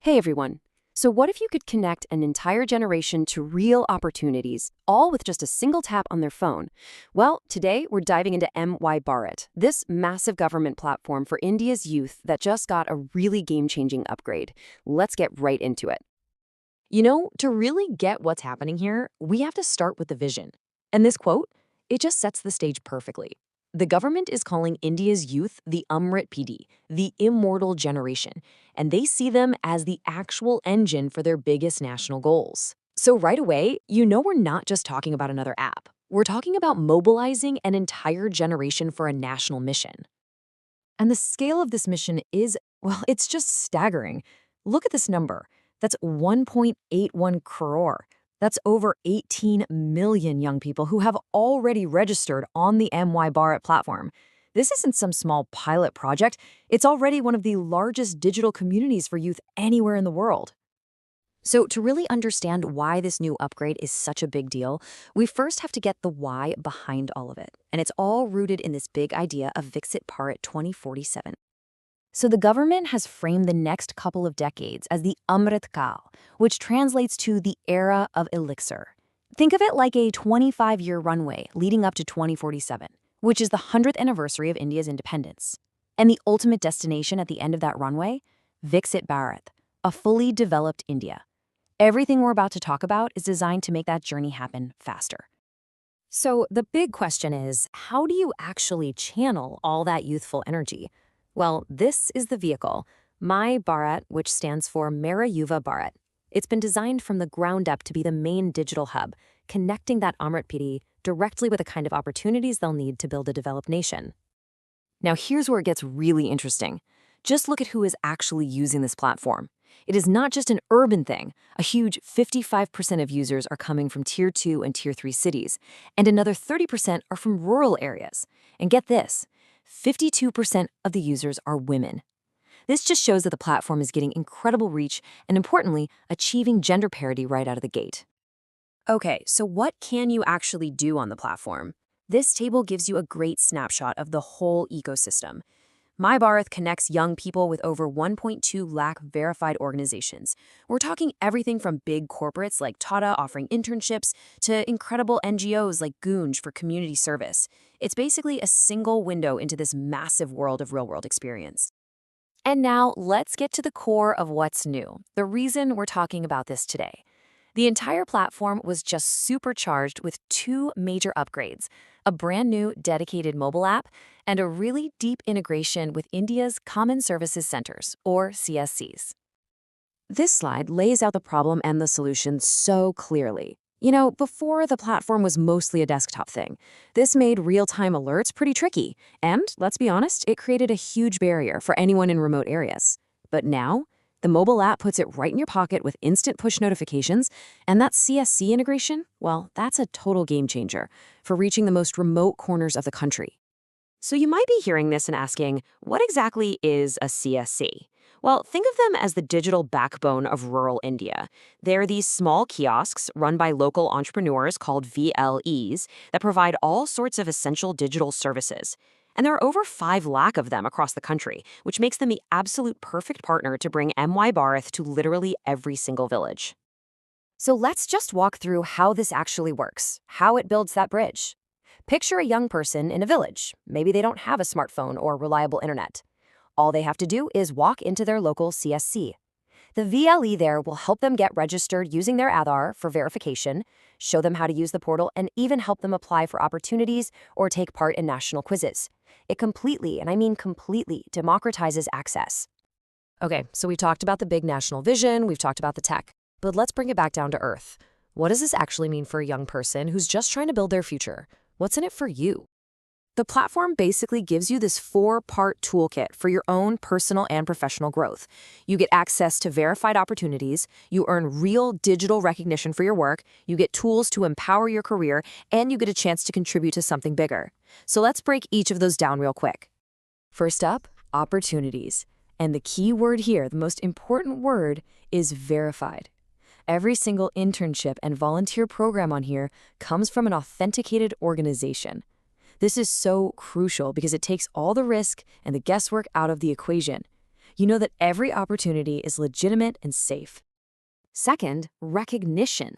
Hey everyone. So, what if you could connect an entire generation to real opportunities, all with just a single tap on their phone? Well, today we're diving into MY Bharat, this massive government platform for India's youth that just got a really game changing upgrade. Let's get right into it. To really get what's happening here, we have to start with the vision. And this quote, it just sets the stage perfectly. The government is calling India's youth the Amrit PD, the immortal generation, and they see them as the actual engine for their biggest national goals. So right away, we're not just talking about another app. We're talking about mobilizing an entire generation for a national mission. And the scale of this mission is, well, it's just staggering. Look at this number. That's 1.81 crore. That's over 18 million young people who have already registered on the MY Bharat platform. This isn't some small pilot project. It's already one of the largest digital communities for youth anywhere in the world. So to really understand why this new upgrade is such a big deal, we first have to get the why behind all of it. And it's all rooted in this big idea of Viksit Bharat 2047. So the government has framed the next couple of decades as the Amrit Kal, which translates to the era of elixir. Think of it like a 25-year runway leading up to 2047, which is the 100th anniversary of India's independence. And the ultimate destination at the end of that runway? Viksit Bharat, a fully developed India. Everything we're about to talk about is designed to make that journey happen faster. So the big question is, how do you actually channel all that youthful energy? Well, this is the vehicle, MY Bharat, which stands for Mera Yuva Bharat. It's been designed from the ground up to be the main digital hub, connecting that Amrit Pidi directly with the kind of opportunities they'll need to build a developed nation. Now here's where it gets really interesting. Just look at who is actually using this platform. It is not just an urban thing. A huge 55% of users are coming from Tier 2 and Tier 3 cities, and another 30% are from rural areas. And get this, 52% of the users are women. This just shows that the platform is getting incredible reach and, importantly, achieving gender parity right out of the gate. Okay, so what can you actually do on the platform? This table gives you a great snapshot of the whole ecosystem. MY Bharat connects young people with over 1.2 lakh verified organizations. We're talking everything from big corporates like Tata offering internships to incredible NGOs like Gunj for community service. It's basically a single window into this massive world of real-world experience. And now let's get to the core of what's new, the reason we're talking about this today. The entire platform was just supercharged with two major upgrades, a brand new dedicated mobile app and a really deep integration with India's Common Services Centers, or CSCs. This slide lays out the problem and the solution so clearly. Before the platform was mostly a desktop thing. This made real-time alerts pretty tricky, and let's be honest, it created a huge barrier for anyone in remote areas. But now, the mobile app puts it right in your pocket with instant push notifications, and that CSC integration, well, that's a total game changer for reaching the most remote corners of the country. So you might be hearing this and asking, what exactly is a CSC? Well, think of them as the digital backbone of rural India. They're these small kiosks run by local entrepreneurs called VLEs that provide all sorts of essential digital services. And there are over 5 lakh of them across the country, which makes them the absolute perfect partner to bring MY Bharat to literally every single village. So let's just walk through how this actually works, how it builds that bridge. Picture a young person in a village. Maybe they don't have a smartphone or reliable internet. All they have to do is walk into their local CSC. The VLE there will help them get registered using their Aadhaar for verification, show them how to use the portal, and even help them apply for opportunities or take part in national quizzes. It completely, and I mean completely, democratizes access. Okay, so we've talked about the big national vision, we've talked about the tech, but let's bring it back down to earth. What does this actually mean for a young person who's just trying to build their future? What's in it for you? The platform basically gives you this 4-part toolkit for your own personal and professional growth. You get access to verified opportunities, you earn real digital recognition for your work, you get tools to empower your career, and you get a chance to contribute to something bigger. So let's break each of those down real quick. First up, opportunities. And the key word here, the most important word, is verified. Every single internship and volunteer program on here comes from an authenticated organization. This is so crucial because it takes all the risk and the guesswork out of the equation. You know that every opportunity is legitimate and safe. Second, recognition.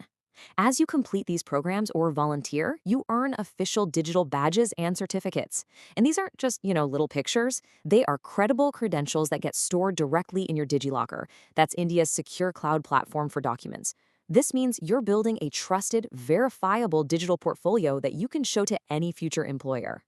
As you complete these programs or volunteer, you earn official digital badges and certificates. And these aren't just, little pictures. They are credible credentials that get stored directly in your DigiLocker. That's India's secure cloud platform for documents. This means you're building a trusted, verifiable digital portfolio that you can show to any future employer.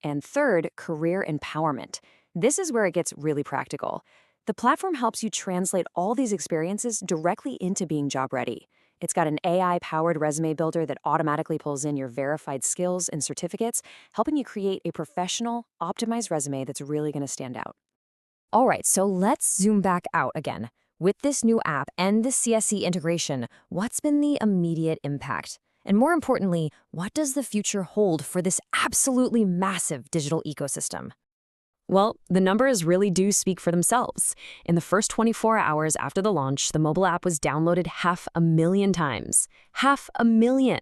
And third, career empowerment. This is where it gets really practical. The platform helps you translate all these experiences directly into being job ready. It's got an AI-powered resume builder that automatically pulls in your verified skills and certificates, helping you create a professional, optimized resume that's really going to stand out. All right, so let's zoom back out again. With this new app and the CSE integration, what's been the immediate impact? And more importantly, what does the future hold for this absolutely massive digital ecosystem? Well, the numbers really do speak for themselves. In the first 24 hours after the launch, the mobile app was downloaded 500,000 times. 500,000!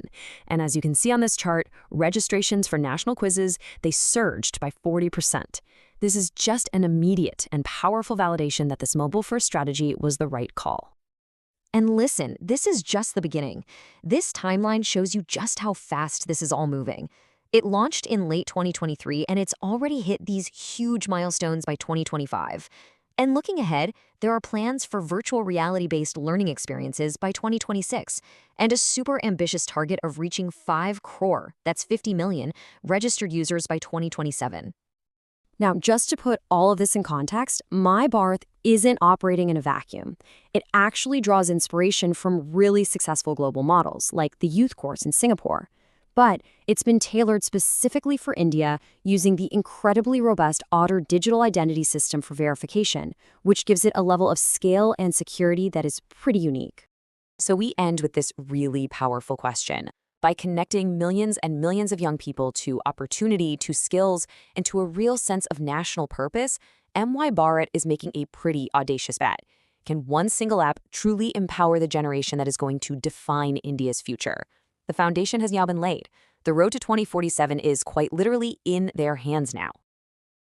And as you can see on this chart, registrations for national quizzes, they surged by 40%. This is just an immediate and powerful validation that this mobile-first strategy was the right call. And listen, this is just the beginning. This timeline shows you just how fast this is all moving. It launched in late 2023, and it's already hit these huge milestones by 2025. And looking ahead, there are plans for virtual reality-based learning experiences by 2026, and a super ambitious target of reaching 5 crore, that's 50 million, registered users by 2027. Now, just to put all of this in context, MY Bharat isn't operating in a vacuum. It actually draws inspiration from really successful global models, like the youth course in Singapore. But it's been tailored specifically for India using the incredibly robust Otter digital identity system for verification, which gives it a level of scale and security that is pretty unique. So we end with this really powerful question. By connecting millions and millions of young people to opportunity, to skills, and to a real sense of national purpose, MY Bharat is making a pretty audacious bet. Can one single app truly empower the generation that is going to define India's future? The foundation has now been laid. The road to 2047 is quite literally in their hands now.